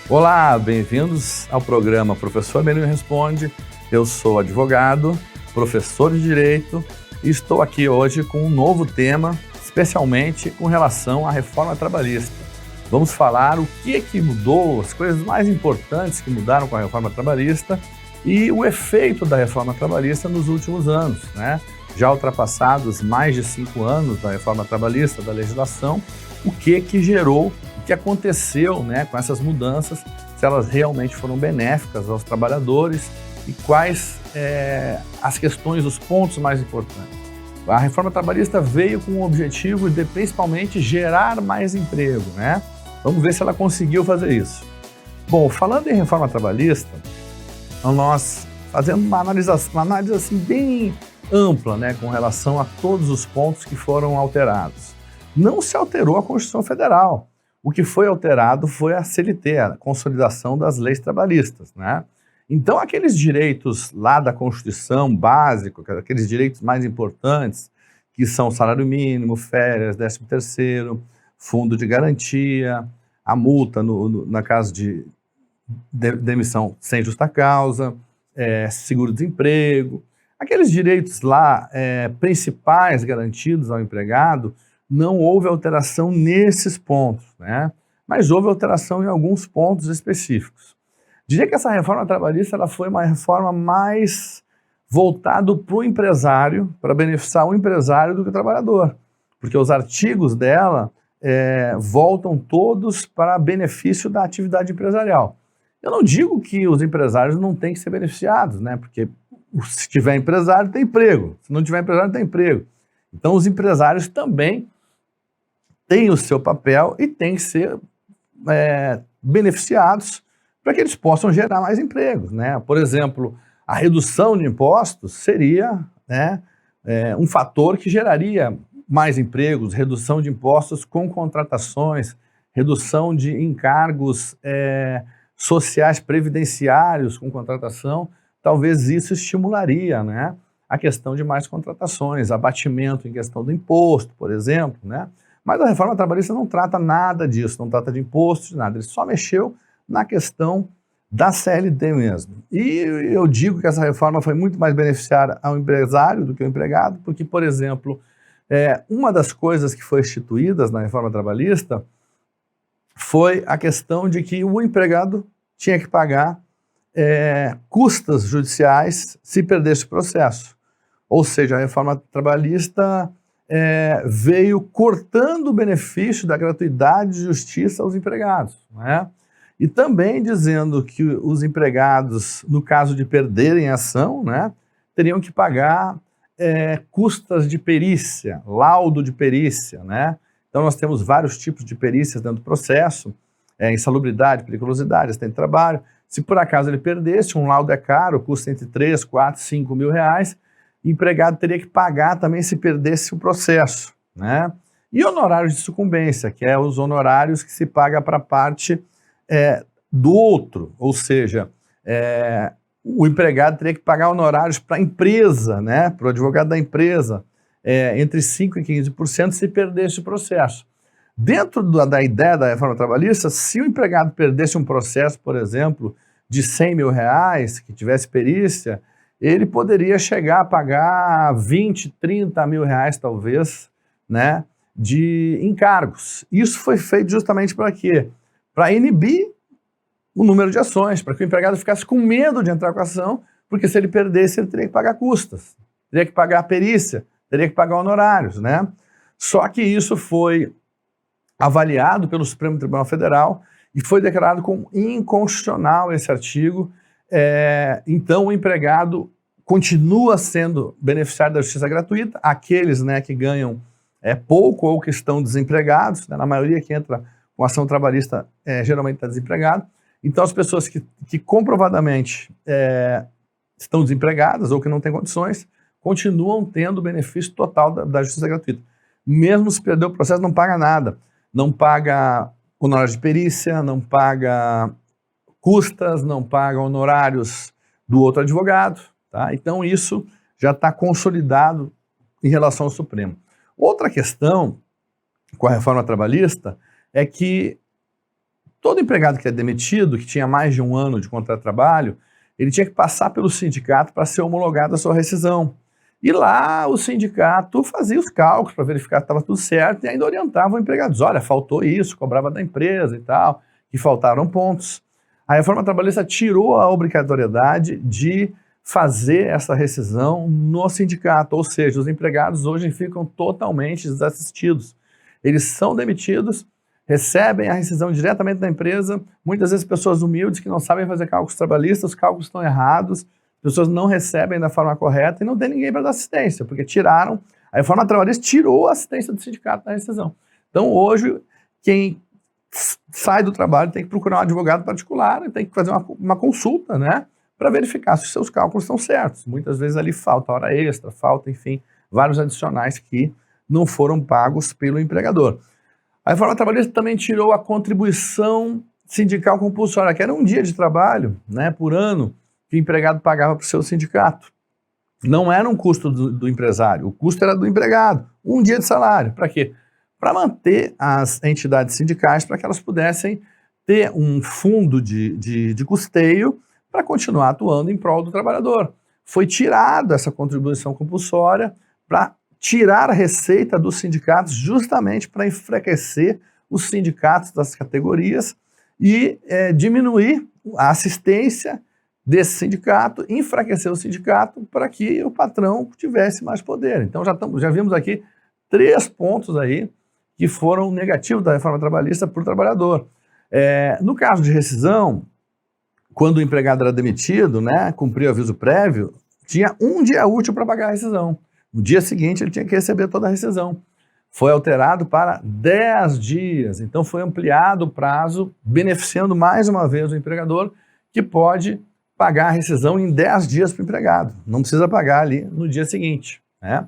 Olá, bem-vindos ao programa Professor Menino Responde. Eu sou advogado, professor de Direito e estou aqui hoje com um novo tema, especialmente com relação à reforma trabalhista. Vamos falar o que mudou, as coisas mais importantes que mudaram com a reforma trabalhista e o efeito da reforma trabalhista nos últimos anos, né? Já ultrapassados mais de 5 anos da reforma trabalhista, da legislação, o que gerou, o que aconteceu, né, com essas mudanças, se elas realmente foram benéficas aos trabalhadores e quais as questões, os pontos mais importantes. A reforma trabalhista veio com o objetivo de principalmente gerar mais emprego, né? Vamos ver se ela conseguiu fazer isso. Bom, falando em reforma trabalhista, nós fazemos uma análise assim bem ampla, né, com relação a todos os pontos que foram alterados. Não se alterou a Constituição Federal. O que foi alterado foi a CLT, a Consolidação das Leis Trabalhistas, né? Então, aqueles direitos lá da Constituição básico, aqueles direitos mais importantes, que são salário mínimo, férias, 13º, fundo de garantia, a multa na caso de demissão sem justa causa, seguro-desemprego, aqueles direitos lá principais garantidos ao empregado, não houve alteração nesses pontos, né? Mas houve alteração em alguns pontos específicos. Diria que essa reforma trabalhista ela foi uma reforma mais voltada para o empresário, para beneficiar o empresário do que o trabalhador, porque os artigos dela voltam todos para benefício da atividade empresarial. Eu não digo que os empresários não têm que ser beneficiados, né? Porque se tiver empresário, tem emprego. Se não tiver empresário, não tem emprego. Então, os empresários também têm o seu papel e têm que ser beneficiados para que eles possam gerar mais empregos, né? Por exemplo, a redução de impostos seria, né, um fator que geraria mais empregos, redução de impostos com contratações, redução de encargos sociais previdenciários com contratação. Talvez isso estimularia, né, a questão de mais contratações, abatimento em questão do imposto, por exemplo, né? Mas a reforma trabalhista não trata nada disso, não trata de impostos, de nada. Ele só mexeu na questão da CLT mesmo. E eu digo que essa reforma foi muito mais beneficiária ao empresário do que ao empregado, porque, por exemplo, uma das coisas que foi instituídas na reforma trabalhista foi a questão de que o empregado tinha que pagar custas judiciais se perdesse o processo. Ou seja, a reforma trabalhista veio cortando o benefício da gratuidade de justiça aos empregados, né? E também dizendo que os empregados, no caso de perderem a ação, né, teriam que pagar custas de perícia, laudo de perícia, né? Então nós temos vários tipos de perícias dentro do processo, insalubridade, periculosidade, acidente de trabalho. Se por acaso ele perdesse, um laudo é caro, custa entre 3, 4, 5 mil reais, o empregado teria que pagar também se perdesse o processo, né? E honorários de sucumbência, que é os honorários que se paga para a parte do outro, ou seja, o empregado teria que pagar honorários para a empresa, né, para o advogado da empresa, entre 5% e 15% se perdesse o processo. Dentro da ideia da reforma trabalhista, se o empregado perdesse um processo, por exemplo, de 100 mil reais, que tivesse perícia, ele poderia chegar a pagar 20, 30 mil reais, talvez, né, de encargos. Isso foi feito justamente para quê? Para inibir o número de ações, para que o empregado ficasse com medo de entrar com a ação, porque se ele perdesse, ele teria que pagar custas, teria que pagar a perícia, teria que pagar honorários, né? Só que isso foi avaliado pelo Supremo Tribunal Federal e foi declarado como inconstitucional esse artigo. Então o empregado continua sendo beneficiário da justiça gratuita, aqueles, né, que ganham pouco ou que estão desempregados, né, na maioria que entra com ação trabalhista geralmente está desempregado. Então as pessoas que comprovadamente estão desempregadas ou que não têm condições continuam tendo o benefício total da justiça gratuita. Mesmo se perder o processo, não paga nada. Não paga honorários de perícia, não paga custas, não paga honorários do outro advogado, tá? Então isso já está consolidado em relação ao Supremo. Outra questão com a reforma trabalhista é que todo empregado que é demitido, que tinha mais de 1 ano de contrato de trabalho, ele tinha que passar pelo sindicato para ser homologada a sua rescisão. E lá o sindicato fazia os cálculos para verificar que estava tudo certo e ainda orientava o empregado. Olha, faltou isso, cobrava da empresa e tal, que faltaram pontos. A reforma trabalhista tirou a obrigatoriedade de fazer essa rescisão no sindicato, ou seja, os empregados hoje ficam totalmente desassistidos. Eles são demitidos, recebem a rescisão diretamente da empresa, muitas vezes pessoas humildes que não sabem fazer cálculos trabalhistas, os cálculos estão errados, pessoas não recebem da forma correta e não tem ninguém para dar assistência, porque tiraram, a reforma trabalhista tirou a assistência do sindicato da rescisão. Então hoje, quem sai do trabalho tem que procurar um advogado particular, tem que fazer uma consulta, né, para verificar se os seus cálculos estão certos. Muitas vezes ali falta hora extra, falta, enfim, vários adicionais que não foram pagos pelo empregador. A reforma trabalhista também tirou a contribuição sindical compulsória, que era um dia de trabalho, né, por ano, que o empregado pagava para o seu sindicato. Não era um custo do empresário, o custo era do empregado, um dia de salário. Para quê? Para manter as entidades sindicais, para que elas pudessem ter um fundo de custeio para continuar atuando em prol do trabalhador. Foi tirada essa contribuição compulsória para tirar a receita dos sindicatos justamente para enfraquecer os sindicatos das categorias e diminuir a assistência desse sindicato, enfraquecer o sindicato para que o patrão tivesse mais poder. Então já vimos aqui 3 pontos aí que foram negativos da reforma trabalhista para o trabalhador. No caso de rescisão, quando o empregado era demitido, né, cumpriu o aviso prévio, tinha 1 dia útil para pagar a rescisão. No dia seguinte ele tinha que receber toda a rescisão. Foi alterado para 10 dias, então foi ampliado o prazo, beneficiando mais uma vez o empregador, que pode pagar a rescisão em 10 dias para o empregado, não precisa pagar ali no dia seguinte, né?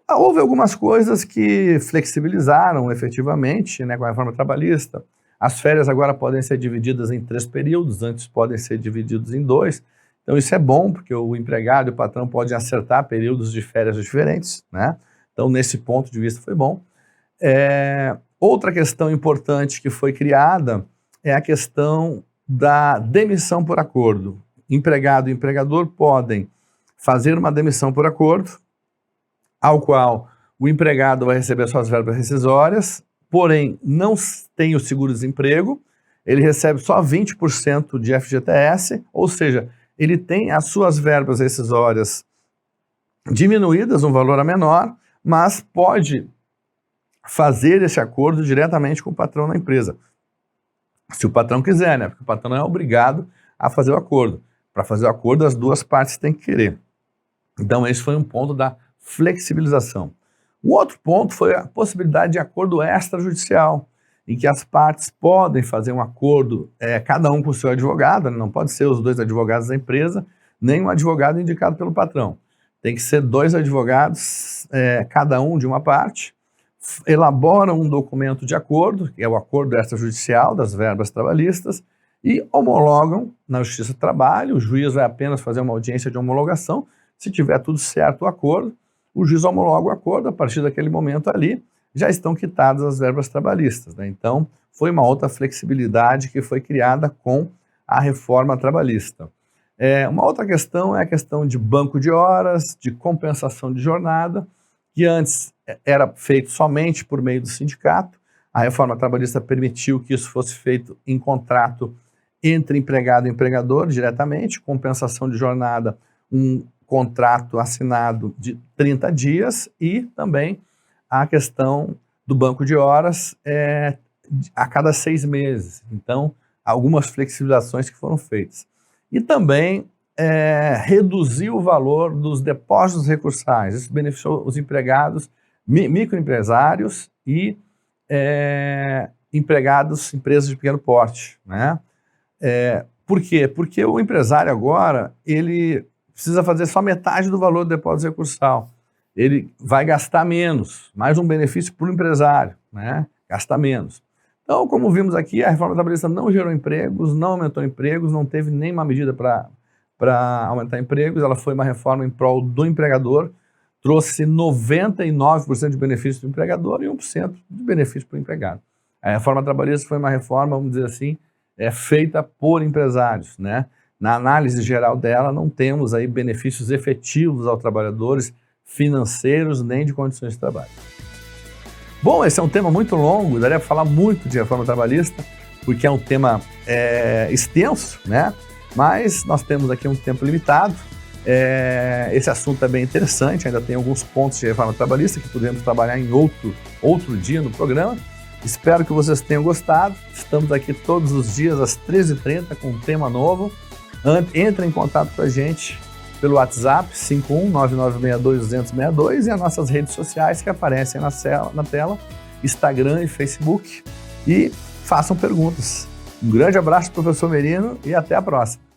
Houve algumas coisas que flexibilizaram efetivamente, né, com a reforma trabalhista. As férias agora podem ser divididas em 3 períodos, antes podem ser divididos em 2. Então isso é bom, porque o empregado e o patrão podem acertar períodos de férias diferentes, né? Então nesse ponto de vista foi bom. Outra questão importante que foi criada é a questão da demissão por acordo. Empregado e empregador podem fazer uma demissão por acordo, ao qual o empregado vai receber suas verbas rescisórias, porém não tem o seguro-desemprego, ele recebe só 20% de FGTS, ou seja, ele tem as suas verbas rescisórias diminuídas, um valor menor, mas pode fazer esse acordo diretamente com o patrão da empresa. Se o patrão quiser, né? Porque o patrão não é obrigado a fazer o acordo. Para fazer o acordo, as 2 partes têm que querer. Então, esse foi um ponto da flexibilização. Um outro ponto foi a possibilidade de acordo extrajudicial, em que as partes podem fazer um acordo, cada um com o seu advogado, não pode ser os 2 advogados da empresa, nem um advogado indicado pelo patrão. Tem que ser 2 advogados, cada um de uma parte, elaboram um documento de acordo, que é o acordo extrajudicial das verbas trabalhistas, e homologam na Justiça do Trabalho. O juiz vai apenas fazer uma audiência de homologação. Se tiver tudo certo o acordo, o juiz homologa o acordo. A partir daquele momento ali, já estão quitadas as verbas trabalhistas, né? Então, foi uma outra flexibilidade que foi criada com a reforma trabalhista. Uma outra questão é a questão de banco de horas, de compensação de jornada, que antes era feito somente por meio do sindicato. A reforma trabalhista permitiu que isso fosse feito em contrato entre empregado e empregador diretamente, compensação de jornada, um contrato assinado de 30 dias e também a questão do banco de horas a cada 6 meses. Então, algumas flexibilizações que foram feitas. E também reduziu o valor dos depósitos recursais. Isso beneficiou os empregados, microempresários e empregados, empresas de pequeno porte, né? Por quê? Porque o empresário agora, ele precisa fazer só metade do valor do depósito recursal. Ele vai gastar menos, mais um benefício para o empresário, né? Gasta menos. Então, como vimos aqui, a reforma trabalhista não gerou empregos, não aumentou empregos, não teve nenhuma medida para aumentar empregos, ela foi uma reforma em prol do empregador, trouxe 99% de benefício do empregador e 1% de benefício para o empregado. A reforma trabalhista foi uma reforma, vamos dizer assim, é feita por empresários, né? Na análise geral dela, não temos aí benefícios efetivos aos trabalhadores, financeiros, nem de condições de trabalho. Bom, esse é um tema muito longo, daria para falar muito de reforma trabalhista, porque é um tema extenso, né? Mas nós temos aqui um tempo limitado. Esse assunto é bem interessante, ainda tem alguns pontos de reforma trabalhista que podemos trabalhar em outro dia no programa. Espero que vocês tenham gostado. Estamos aqui todos os dias às 13h30 com um tema novo. Entre em contato com a gente pelo WhatsApp 519962-20062 e as nossas redes sociais que aparecem na tela, Instagram e Facebook. E façam perguntas. Um grande abraço, professor Merino, e até a próxima.